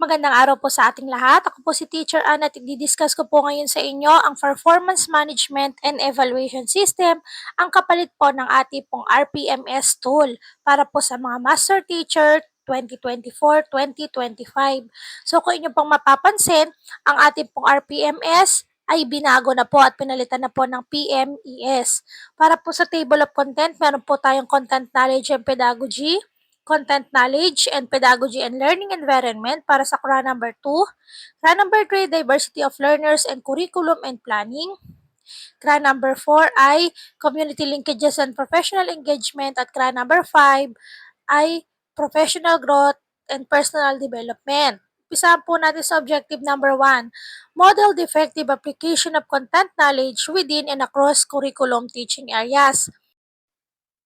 Magandang araw po sa ating lahat. Ako po si Teacher Ann at i-discuss ko po ngayon sa inyo ang Performance Management and Evaluation System, ang kapalit po ng ating pong RPMS tool para po sa mga Master Teacher 2024-2025. So kung inyo pong mapapansin, ang ating pong RPMS ay binago na po at pinalitan na po ng PMES. Para po sa table of content, meron po tayong Content Knowledge and Pedagogy, Content Knowledge and Pedagogy and Learning Environment para sa CRA number 2, CRA number 3, Diversity of Learners and Curriculum and Planning, CRA number 4 ay Community Linkages and Professional Engagement at CRA number 5 ay Professional Growth and Personal Development. Umpisahan po natin sa objective number 1, model the effective application of content knowledge within and across curriculum teaching areas.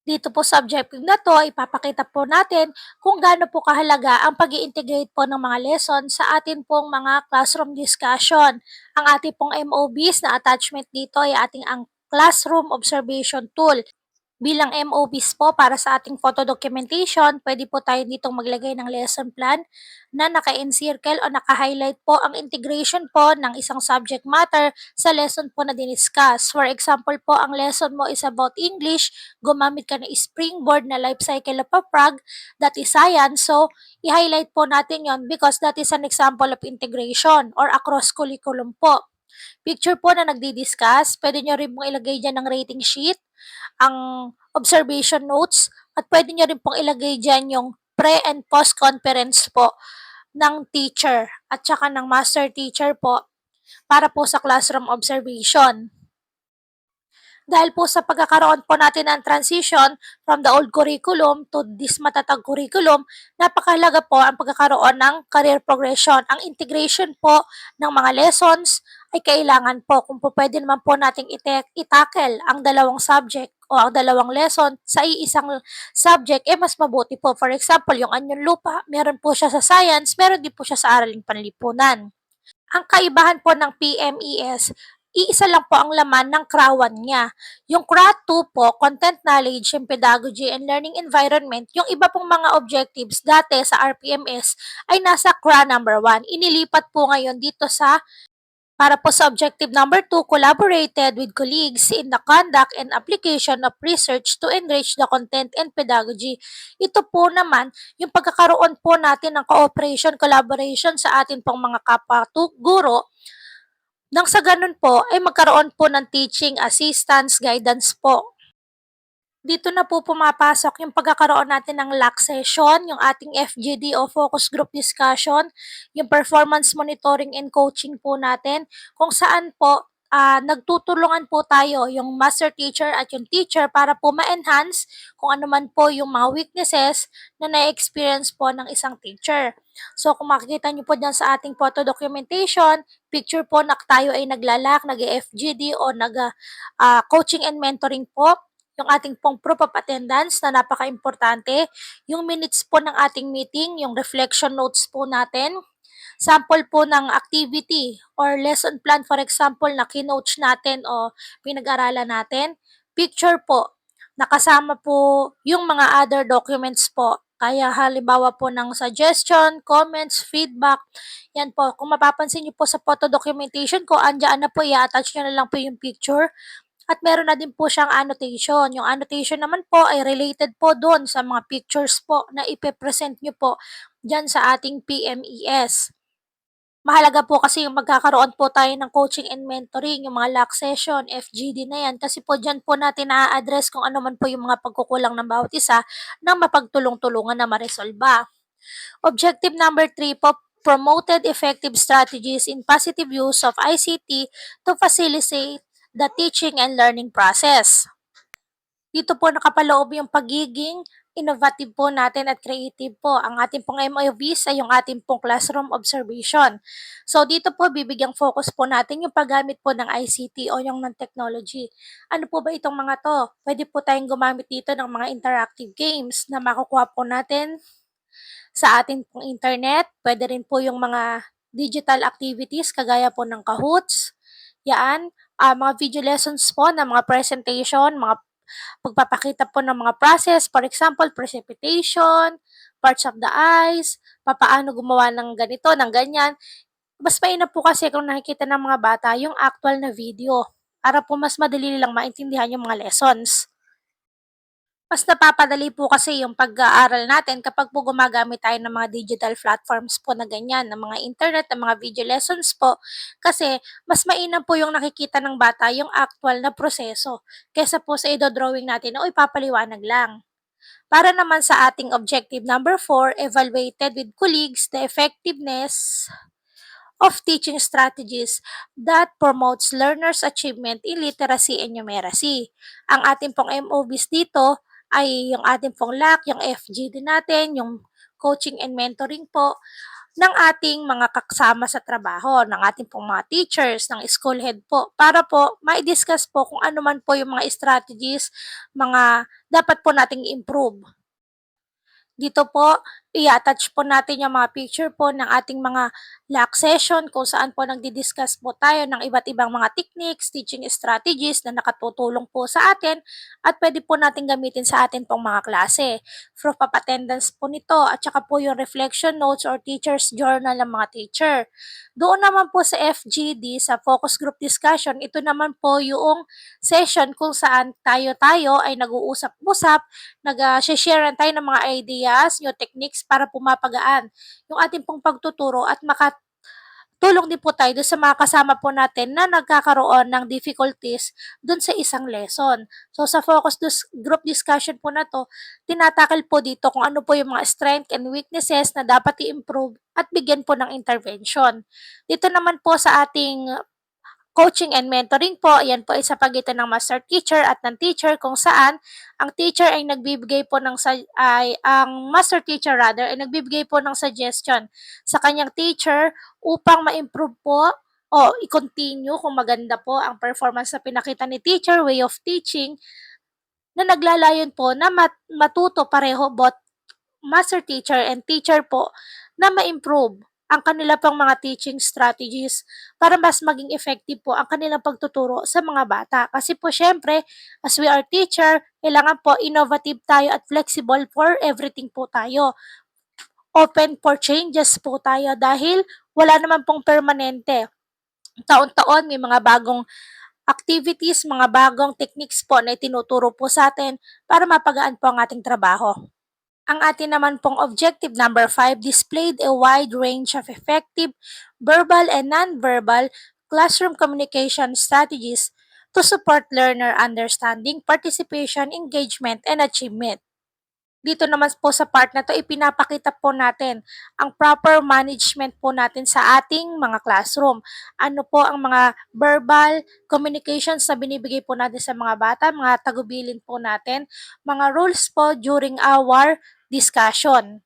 Dito po sa objective na to, ipapakita po natin kung gaano po kahalaga ang pag integrate po ng mga lesson sa atin pong mga classroom discussion. Ang ating pong MOBs na attachment dito ay ating ang classroom observation tool. Bilang MOBs po para sa ating photo documentation, pwede po tayo ditong maglagay ng lesson plan na naka-encircle o naka-highlight po ang integration po ng isang subject matter sa lesson po na diniscuss. For example po, ang lesson mo is about English, gumamit ka ng springboard na life cycle of a frog, that is science. So, i-highlight po natin yon because that is an example of integration or across curriculum po. Picture po na nagdi-discuss, pwede nyo rin pong ilagay dyan ng rating sheet, ang observation notes, at pwede nyo rin pong ilagay dyan yung pre- and post-conference po ng teacher at saka ng master teacher po para po sa classroom observation. Dahil po sa pagkakaroon po natin ng transition from the old curriculum to this matatag curriculum, napakahalaga po ang pagkakaroon ng career progression. Ang integration po ng mga lessons ay kailangan po kung po pwede naman po nating itackle ang dalawang subject o ang dalawang lesson sa iisang subject, mas mabuti po. For example, yung anyong lupa, meron po siya sa science, meron din po siya sa araling panlipunan. Ang kaibahan po ng PMES, iisa lang po ang laman ng CRA 1 niya. Yung CRA 2 po, Content Knowledge and Pedagogy and Learning Environment, yung iba pong mga objectives dati sa RPMS ay nasa CRA number 1. Inilipat po ngayon dito para po sa objective number 2, collaborated with colleagues in the conduct and application of research to enrich the content and pedagogy. Ito po naman, yung pagkakaroon po natin ng cooperation, collaboration sa atin pong mga kapwa guro, nang sa ganun po ay magkaroon po ng teaching assistance, guidance po. Dito na po pumapasok yung pagkakaroon natin ng LAC session, yung ating FGD o Focus Group Discussion, yung performance monitoring and coaching po natin, kung saan po nagtutulungan po tayo, yung master teacher at yung teacher para po ma-enhance kung ano man po yung mga weaknesses na na-experience po ng isang teacher. So kung makikita nyo po dyan sa ating photo documentation, picture po na tayo ay naglalak, nag-FGD o nag-coaching and mentoring po, yung ating pong proof of attendance na napaka-importante, yung minutes po ng ating meeting, yung reflection notes po natin, sample po ng activity or lesson plan for example na kinoach natin o pinag-aralan natin, picture po, nakasama po yung mga other documents po. Kaya halimbawa po ng suggestion, comments, feedback, yan po. Kung mapapansin niyo po sa photo documentation ko, andyan na po, i-attach nyo na lang po yung picture. At meron na din po siyang annotation. Yung annotation naman po ay related po doon sa mga pictures po na ipe-present nyo po dyan sa ating PMES. Mahalaga po kasi yung magkakaroon po tayo ng coaching and mentoring, yung mga LAC session, FGD na yan, kasi po dyan po natin na-address kung ano man po yung mga pagkukulang ng bawat isa na mapagtulong-tulungan na maresolba. Objective number 3 po, promoted effective strategies in positive use of ICT to facilitate the teaching and learning process. Dito po nakapaloob yung pagiging innovative po natin at creative po. Ang ating pong MOVs ay yung ating pong classroom observation. So dito po bibigyang focus po natin yung paggamit po ng ICT o yung ng technology. Ano po ba itong mga to? Pwede po tayong gumamit dito ng mga interactive games na makukuha po natin sa ating pong internet. Pwede rin po yung mga digital activities kagaya po ng Kahoots. Yan, mga video lessons po na mga presentation, mga pagpapakita po ng mga process, for example, precipitation, parts of the eyes, papaano gumawa ng ganito, ng ganyan. Mas mainam po kasi kung nakikita ng mga bata yung actual na video para po mas madali nilang maintindihan yung mga lessons. Mas napapadali po kasi yung pag-aaral natin kapag po gumagamit tayo ng mga digital platforms po na ganyan, ng mga internet, ng mga video lessons po. Kasi mas mainam po yung nakikita ng bata yung actual na proseso kesa po sa ido-drawing natin o ipapaliwanag lang. Para naman sa ating objective number 4, evaluated with colleagues the effectiveness of teaching strategies that promotes learners' achievement in literacy and numeracy. Ang ating pong MOBs dito ay yung ating pong LAC, yung FGD natin, yung coaching and mentoring po ng ating mga kasama sa trabaho, ng ating pong mga teachers, ng school head po, para po ma-discuss po kung ano man po yung mga strategies, mga dapat po nating improve. Dito po, i-attach po natin yung mga picture po ng ating mga LAC session kung saan po nagdi-discuss po tayo ng iba't ibang mga techniques, teaching strategies na nakatutulong po sa atin at pwede po natin gamitin sa atin pong mga klase. Proof of attendance po nito at saka po yung reflection notes or teacher's journal ng mga teacher. Doon naman po sa FGD, sa focus group discussion, ito naman po yung session kung saan tayo-tayo ay nag-uusap-usap, nag-sharean tayo ng mga ideas, new techniques para pumapagaan yung ating pong pagtuturo at makatulong din po tayo doon sa mga kasama po natin na nagkakaroon ng difficulties doon sa isang lesson. So sa group discussion po na to, tinatakil po dito kung ano po yung mga strength and weaknesses na dapat i-improve at bigyan po ng intervention. Dito naman po sa ating coaching and mentoring po, yan po ay sa pagitan ng master teacher at ng teacher kung saan ang teacher ay nagbibigay po ang master teacher rather ay nagbibigay po ng suggestion sa kanyang teacher upang ma-improve po o i-continue kung maganda po ang performance na pinakita ni teacher, way of teaching na naglalayon po na matuto pareho both master teacher and teacher po na ma-improve ang kanila pang mga teaching strategies para mas maging effective po ang kanilang pagtuturo sa mga bata. Kasi po syempre, as we are teacher, kailangan po innovative tayo at flexible for everything po tayo. Open for changes po tayo dahil wala naman pong permanente. Taon-taon may mga bagong activities, mga bagong techniques po na itinuturo po sa atin para mapagaan po ang ating trabaho. Ang atin naman pong objective number 5, displayed a wide range of effective verbal and non-verbal classroom communication strategies to support learner understanding, participation, engagement, and achievement. Dito naman po sa part na to, ipinapakita po natin ang proper management po natin sa ating mga classroom. Ano po ang mga verbal communications na binibigay po natin sa mga bata, mga tagubilin po natin, mga rules po during our discussion.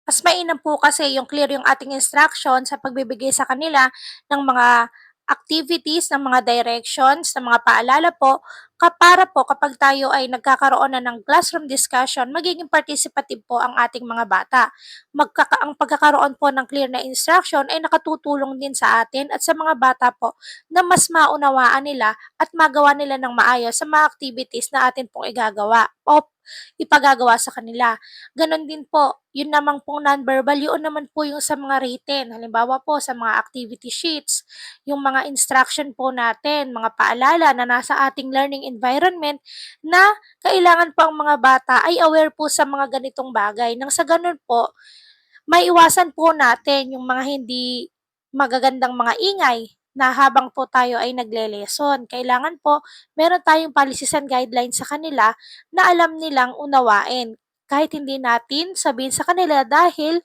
Mas mainam po kasi yung clear yung ating instruction sa pagbibigay sa kanila ng mga activities, ng mga directions, ng mga paalala po, para po kapag tayo ay nagkakaroon na ng classroom discussion, magiging participative po ang ating mga bata. Ang pagkakaroon po ng clear na instruction ay nakatutulong din sa atin at sa mga bata po na mas maunawaan nila at magawa nila ng maayos sa mga activities na atin pong igagawa o ipagagawa sa kanila. Ganon din po, yun naman pong non-verbal, yun naman po yung sa mga written. Halimbawa po sa mga activity sheets, yung mga instruction po natin, mga paalala na nasa ating learning environment na kailangan po ang mga bata ay aware po sa mga ganitong bagay. Nang sa ganun po, maiwasan po natin yung mga hindi magagandang mga ingay na habang po tayo ay nagle-lesson. Kailangan po meron tayong policies and guidelines sa kanila na alam nilang unawain. Kahit hindi natin sabihin sa kanila dahil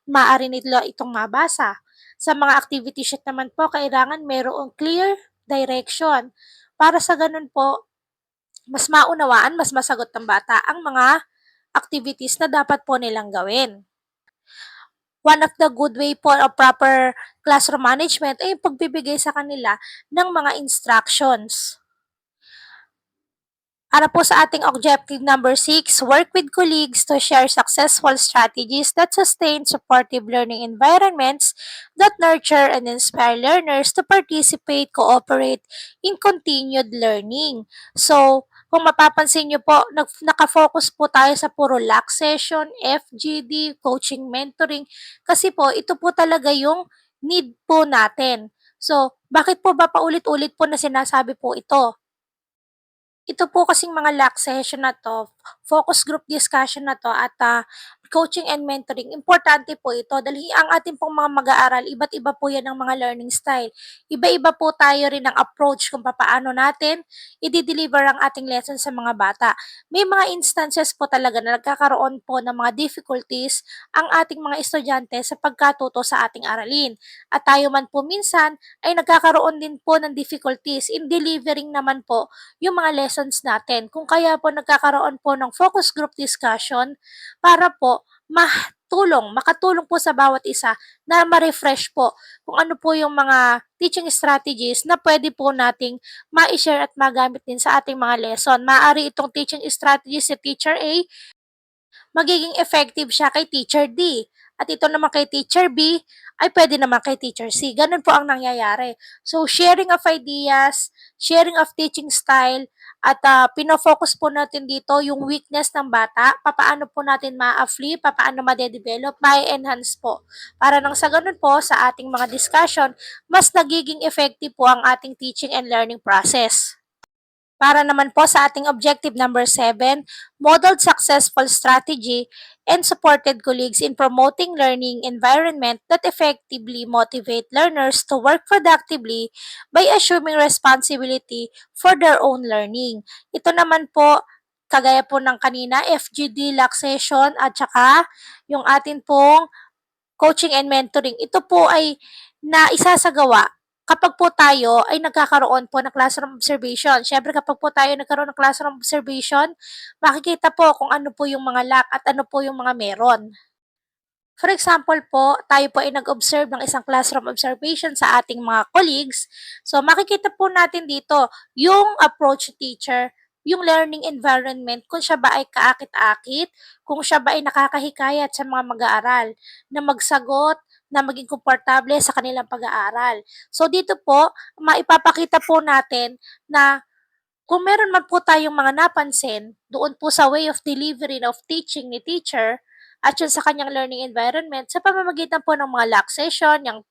maaari nila itong mabasa. Sa mga activity sheet naman po, kailangan merong clear direction para sa ganun po, mas maunawaan, mas masagot ng bata ang mga activities na dapat po nilang gawin. One of the good way po of proper classroom management ay yung pagbibigay sa kanila ng mga instructions. Para po sa ating objective number 6, work with colleagues to share successful strategies that sustain supportive learning environments that nurture and inspire learners to participate, cooperate in continued learning. So, Kung mapapansin niyo po, naka-focus po tayo sa puro LAC session, FGD, coaching, mentoring, kasi po ito po talaga yung need po natin. So, bakit po ba paulit-ulit po na sinasabi po ito? Ito po kasing mga LAC session na 'to, focus group discussion na 'to at, coaching and mentoring, importante po ito dahil ang ating pong mga mag-aaral iba't iba po 'yan ng mga learning style. Iba-iba po tayo rin ng approach kung papaano natin i-de-deliver ang ating lesson sa mga bata. May mga instances po talaga na nagkakaroon po ng mga difficulties ang ating mga estudyante sa pagkatuto sa ating aralin. At tayo man po minsan ay nagkakaroon din po ng difficulties in delivering naman po yung mga lessons natin. Kung kaya po nagkakaroon po ng focus group discussion para po makatulong po sa bawat isa na ma-refresh po kung ano po yung mga teaching strategies na pwede po nating ma-share at magamit din sa ating mga lesson. Maaari itong teaching strategies si Teacher A, magiging effective siya kay Teacher D. At ito naman kay Teacher B ay pwede naman kay Teacher C. Ganun po ang nangyayari. So, sharing of ideas, sharing of teaching style, at pinofocus po natin dito yung weakness ng bata, papaano po natin ma-flip, papaano ma-develop, ma-enhance po. Para nang sa ganun po, sa ating mga discussion, mas nagiging effective po ang ating teaching and learning process. Para naman po sa ating objective number 7, modeled successful strategy and supported colleagues in promoting learning environment that effectively motivate learners to work productively by assuming responsibility for their own learning. Ito naman po, kagaya po ng kanina, FGD, lock session, at saka yung atin pong coaching and mentoring, ito po ay naisasagawa kapag po tayo ay nagkakaroon po ng classroom observation. Siyempre kapag po tayo nagkaroon ng classroom observation, makikita po kung ano po yung mga lack at ano po yung mga meron. For example po, tayo po ay nag-observe ng isang classroom observation sa ating mga colleagues. So, makikita po natin dito yung approach teacher, yung learning environment, kung siya ba ay kaakit-akit, kung siya ba ay nakakahikayat sa mga mag-aaral, na magsagot, na maging komportable sa kanilang pag-aaral. So, dito po, maipapakita po natin na kung meron man po tayong mga napansin doon po sa way of delivery of teaching ni teacher at yun sa kanyang learning environment sa pamamagitan po ng mga lock session, yung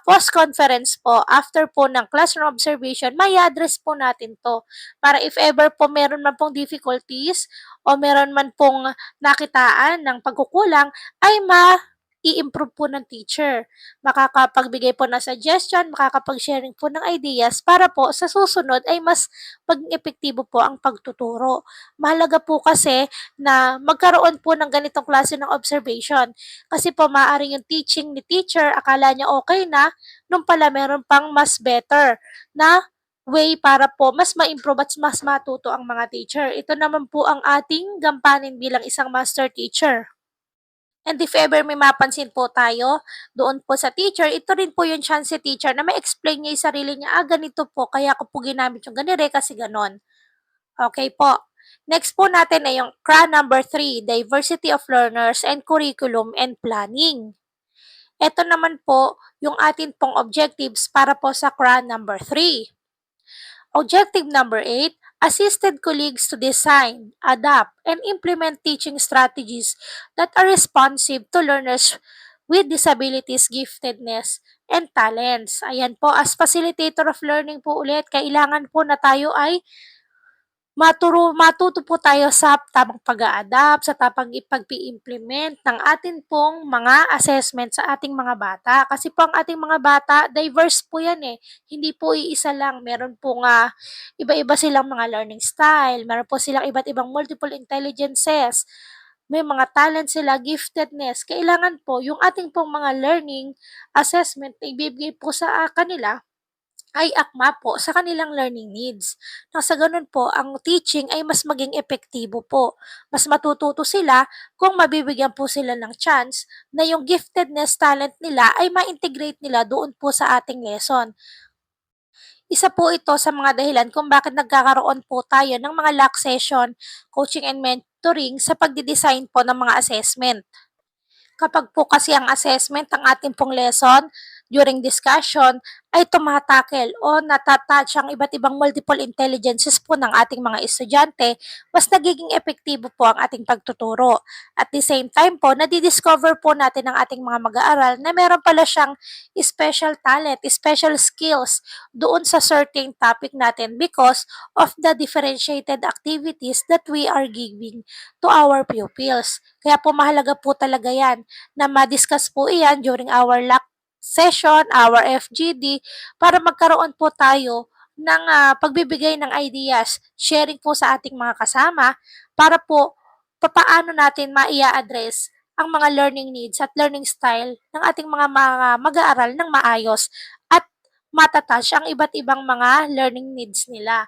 post-conference po, after po ng classroom observation, may address po natin to para if ever po meron man pong difficulties o meron man pong nakitaan ng pagkukulang ay i-improve po ng teacher. Makakapagbigay po ng suggestion, makakapag-sharing po ng ideas para po sa susunod ay mas maging epektibo po ang pagtuturo. Mahalaga po kasi na magkaroon po ng ganitong klase ng observation. Kasi po maaaring yung teaching ni teacher, akala niya okay na, nung pala meron pang mas better na way para po mas ma-improve at mas matuto ang mga teacher. Ito naman po ang ating gampanin bilang isang master teacher. And if ever may mapansin po tayo doon po sa teacher, ito rin po yung chance si teacher na ma-explain niya yung sarili niya, ganito po, kaya ko po ginamit yung ganire kasi ganon. Okay po. Next po natin ay yung CRA number 3, Diversity of Learners and Curriculum and Planning. Ito naman po yung atin pong objectives para po sa CRA number 3. Objective number 8, assisted colleagues to design, adapt, and implement teaching strategies that are responsive to learners with disabilities, giftedness, and talents. Ayan po, as facilitator of learning po ulit, kailangan po na tayo ay matuto po tayo sa tamang pag-a-adapt, sa tamang ipag-implement ng atin pong mga assessment sa ating mga bata. Kasi po ang ating mga bata, diverse po yan eh. Hindi po iisa lang. Meron po nga iba-iba silang mga learning style, meron po silang iba't ibang multiple intelligences, may mga talent sila, giftedness. Kailangan po yung ating pong mga learning assessment na ibibigay po sa kanila ay akma po sa kanilang learning needs. Nang sa ganun po, ang teaching ay mas maging epektibo po. Mas matututo sila kung mabibigyan po sila ng chance na yung giftedness talent nila ay ma-integrate nila doon po sa ating lesson. Isa po ito sa mga dahilan kung bakit nagkakaroon po tayo ng mga lock session, coaching and mentoring sa pagdidesign po ng mga assessment. Kapag po kasi ang assessment, ang ating pong lesson, during discussion ay tumatakel o natatouch ang iba't ibang multiple intelligences po ng ating mga estudyante, mas nagiging epektibo po ang ating pagtuturo. At the same time po, nadidiscover po natin ang ating mga mag-aaral na meron pala siyang special talent, special skills doon sa certain topic natin because of the differentiated activities that we are giving to our pupils. Kaya po mahalaga po talaga yan na ma-discuss po iyan during our LAC session, our FGD, para magkaroon po tayo ng pagbibigay ng ideas, sharing po sa ating mga kasama para po papaano natin maia-address ang mga learning needs at learning style ng ating mga mag-aaral ng maayos at matatouch ang iba't ibang mga learning needs nila.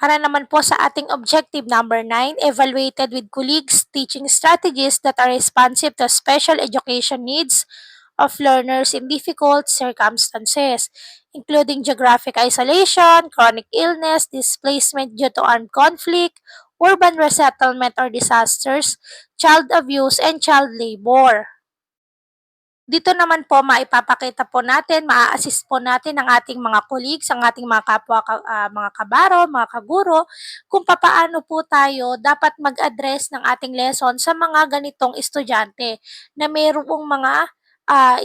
Para naman po sa ating objective number 9, evaluated with colleagues teaching strategies that are responsive to special education needs of learners in difficult circumstances, including geographic isolation, chronic illness, displacement due to armed conflict, urban resettlement or disasters, child abuse, and child labor. Dito naman po maipapakita po natin, maa-assist po natin ang ating mga colleagues, ang ating mga kapwa mga kabaro, mga kaguro, kung papaano po tayo dapat mag-address ng ating lesson sa mga ganitong estudyante na mayroong mga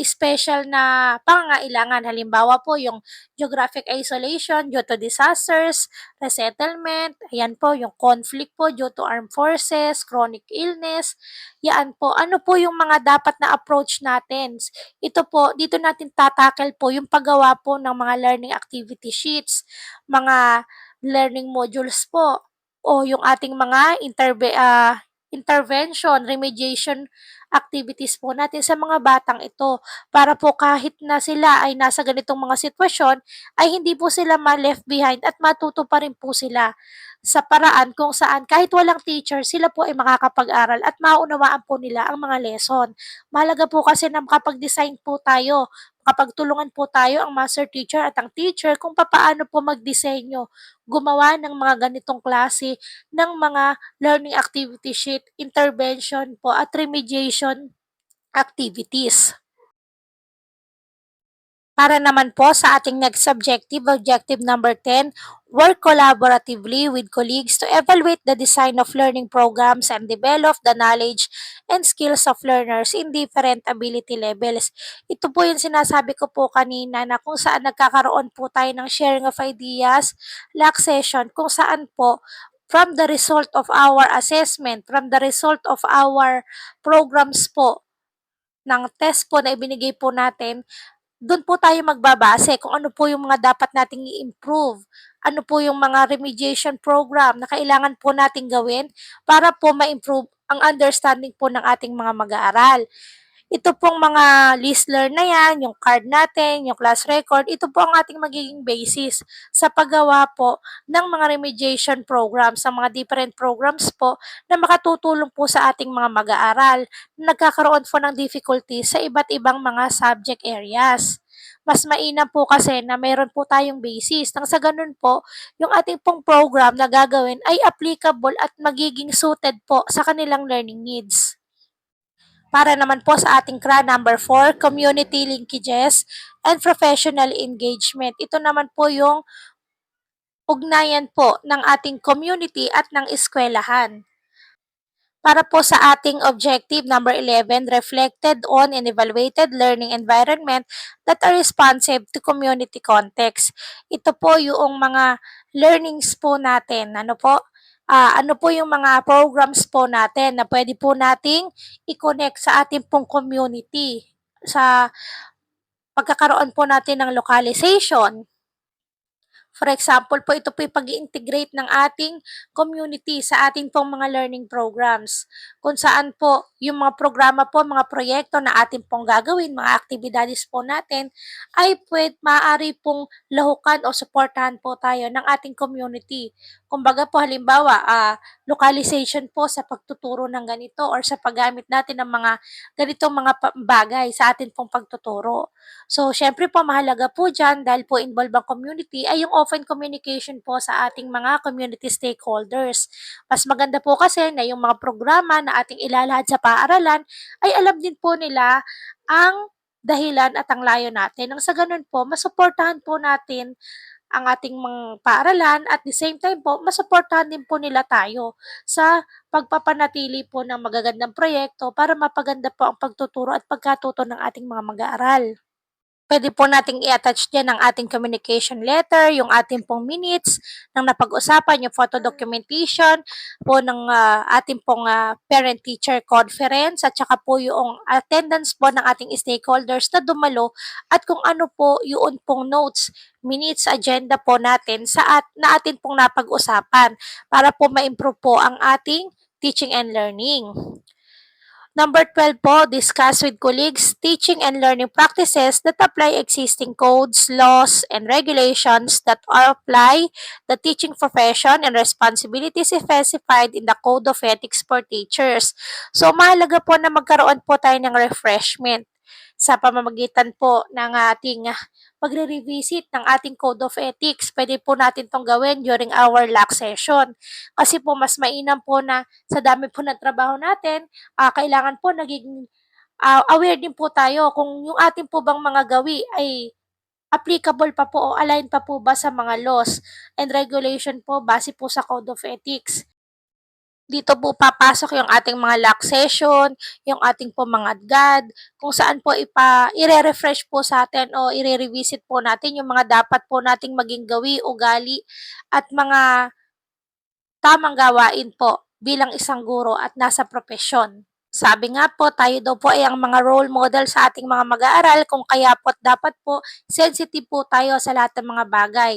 special na pangangailangan. Halimbawa po yung geographic isolation due to disasters, resettlement, ayan po yung conflict po due to armed forces, chronic illness, yan po. Ano po yung mga dapat na approach natin? Ito po, dito natin tatakel po yung paggawa po ng mga learning activity sheets, mga learning modules po, o yung ating mga intervention, remediation activities po natin sa mga batang ito para po kahit na sila ay nasa ganitong mga sitwasyon ay hindi po sila ma-left behind at matuto pa rin po sila sa paraan kung saan kahit walang teacher, sila po ay makakapag-aral at maunawaan po nila ang mga lesson. Mahalaga po kasi na makapag-design po tayo, makapagtulungan po tayo ang master teacher at ang teacher kung papaano po magdisenyo, gumawa ng mga ganitong klase ng mga learning activity sheet, intervention po at remediation activities. Para naman po sa ating next objective number 10, work collaboratively with colleagues to evaluate the design of learning programs and develop the knowledge and skills of learners in different ability levels. Ito po yung sinasabi ko po kanina na kung saan nagkakaroon po tayo ng sharing of ideas, LAC session, kung saan po from the result of our assessment, from the result of our programs po, ng test po na ibinigay po natin, do'n po tayo magbabase kung ano po yung mga dapat nating i-improve, ano po yung mga remediation program na kailangan po nating gawin para po ma-improve ang understanding po ng ating mga mag-aaral. Ito pong mga list learn na yan, yung card natin, yung class record, ito po ang ating magiging basis sa paggawa po ng mga remediation programs, sa mga different programs po na makatutulong po sa ating mga mag-aaral na nagkakaroon po ng difficulty sa iba't ibang mga subject areas. Mas mainam po kasi na mayroon po tayong basis. Nang sa ganun po, yung ating pong program na gagawin ay applicable at magiging suited po sa kanilang learning needs. Para naman po sa ating CRA number 4, community linkages and professional engagement. Ito naman po yung ugnayan po ng ating community at ng eskwelahan. Para po sa ating objective number 11, reflected on and evaluated learning environment that are responsive to community context. Ito po yung mga learnings po natin. Ano po yung mga programs po natin na pwede po nating i-connect sa ating pong community sa pagkakaroon po natin ng localization. For example po, ito po yung pag-integrate ng ating community sa ating pong mga learning programs. Kung saan po yung mga programa po, mga proyekto na ating pong gagawin, mga activities po natin, ay maaari pong lahukan o supportahan po tayo ng ating community. Kumbaga po halimbawa, localization po sa pagtuturo ng ganito or sa paggamit natin ng mga ganitong mga bagay sa ating pong pagtuturo. So, syempre po mahalaga po dyan dahil po involved ang community ay yung open communication po sa ating mga community stakeholders. Mas maganda po kasi na yung mga programa na ating ilalahad sa paaralan ay alam din po nila ang dahilan at ang layo natin. Nang sa ganun po, masuportahan po natin ang ating mga paaralan at the same time po, masuportahan din po nila tayo sa pagpapanatili po ng magagandang proyekto para mapaganda po ang pagtuturo at pagkatuto ng ating mga mag-aaral. Puwede po nating i-attach diyan ang ating communication letter, yung ating pong minutes ng napag-usapan, yung photo documentation po ng, ating pong, parent-teacher conference at saka po yung attendance po ng ating stakeholders na dumalo at kung ano po yung pong notes, minutes, agenda po natin na atin pong napag-usapan para po ma-improve po ang ating teaching and learning. Number 12 po, discuss with colleagues teaching and learning practices that apply existing codes, laws, and regulations that apply the teaching profession and responsibilities specified in the Code of Ethics for Teachers. So, mahalaga po na magkaroon po tayo ng refreshment sa pamamagitan po ng ating pagre-revisit ng ating Code of Ethics. Pwede po natin itong gawin during our LAC session. Kasi po mas mainam po na sa dami po ng trabaho natin, kailangan po naging aware din po tayo kung yung ating po bang mga gawi ay applicable pa po o align pa po ba sa mga laws and regulation po base po sa Code of Ethics. Dito po papasok yung ating mga lock session, yung ating po mga DGAD, kung saan po ire-refresh po sa atin o ire-revisit po natin yung mga dapat po nating maging gawi, ugali, at mga tamang gawain po bilang isang guro at nasa propesyon. Sabi nga po, tayo daw po ay ang mga role model sa ating mga mag-aaral kung kaya po't dapat po sensitive po tayo sa lahat ng mga bagay.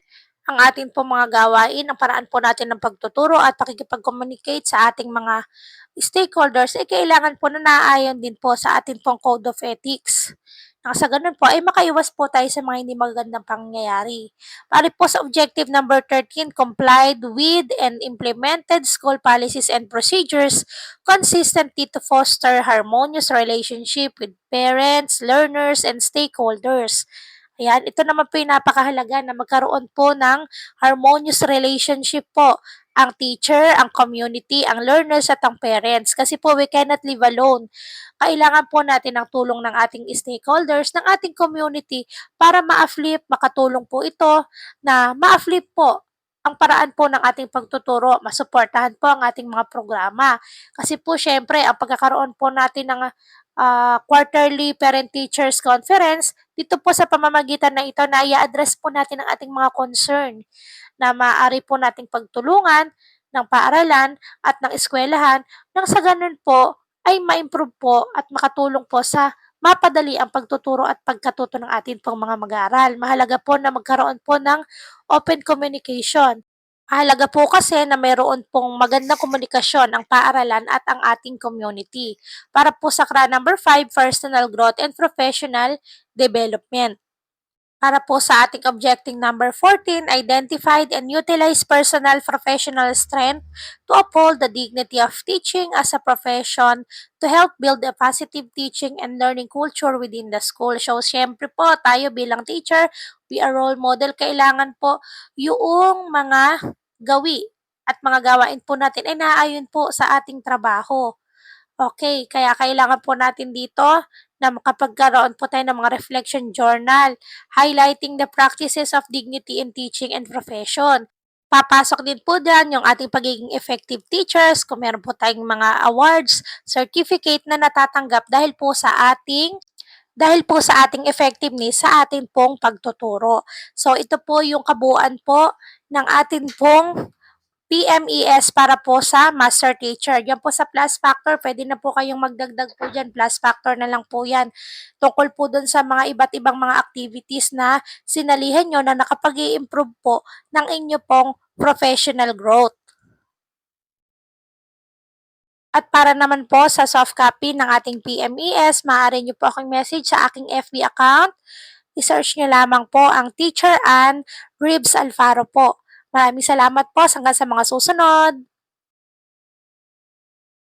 Ang ating po mga gawain, ang paraan po natin ng pagtuturo at pakikipag-communicate sa ating mga stakeholders ay kailangan po na naaayon din po sa ating pong Code of Ethics. Nang sa ganun po ay makaiwas po tayo sa mga hindi magandang pangyayari. Para po sa objective number 13, complied with and implemented school policies and procedures consistently to foster harmonious relationship with parents, learners, and stakeholders. Ayan, ito naman po yung napakahalaga na magkaroon po ng harmonious relationship po ang teacher, ang community, ang learners at ang parents. Kasi po we cannot live alone. Kailangan po natin ng tulong ng ating stakeholders, ng ating community para ma-flip, makatulong po ito na ma-flip po ang paraan po ng ating pagtuturo, masuportahan po ang ating mga programa. Kasi po syempre, ang pagkakaroon po natin ng quarterly parent-teachers conference, dito po sa pamamagitan na ito na i-address po natin ang ating mga concern na maaari po nating pagtulungan ng paaralan at ng eskwelahan nang sa ganun po ay ma-improve po at makatulong po sa mapadali ang pagtuturo at pagkatuto ng ating pong mga mag-aaral. Mahalaga po na magkaroon po ng open communication. Mahalaga po kasi na mayroon pong magandang komunikasyon ang paaralan at ang ating community. Para po sa CRA number 5, personal growth and professional development. Para po sa ating objective number 14, identified and utilize personal professional strength to uphold the dignity of teaching as a profession to help build a positive teaching and learning culture within the school. So, syempre po, tayo bilang teacher, we are role model. Kailangan po yung mga gawi at mga gawain po natin ay naayon po sa ating trabaho. Okay, kaya kailangan po natin dito na makapagkaroon po tayo ng mga reflection journal, highlighting the practices of dignity in teaching and profession. Papasok din po dyan yung ating pagiging effective teachers, kung meron po tayong mga awards, certificate na natatanggap dahil po sa ating effectiveness sa ating pong pagtuturo. So, ito po yung kabuuan po ng ating pong PMES para po sa master teacher. Yan po sa plus factor, pwede na po kayong magdagdag po dyan. Plus factor na lang po yan. Tungkol po dun sa mga iba't ibang mga activities na sinalihan nyo na nakapag-i-improve po ng inyo pong professional growth. At para naman po sa soft copy ng ating PMES, maaari nyo po akong message sa aking FB account. I-search nyo lamang po ang Teacher Ann Ribs Alfaro po. Maraming salamat po hanggang sa mga susunod.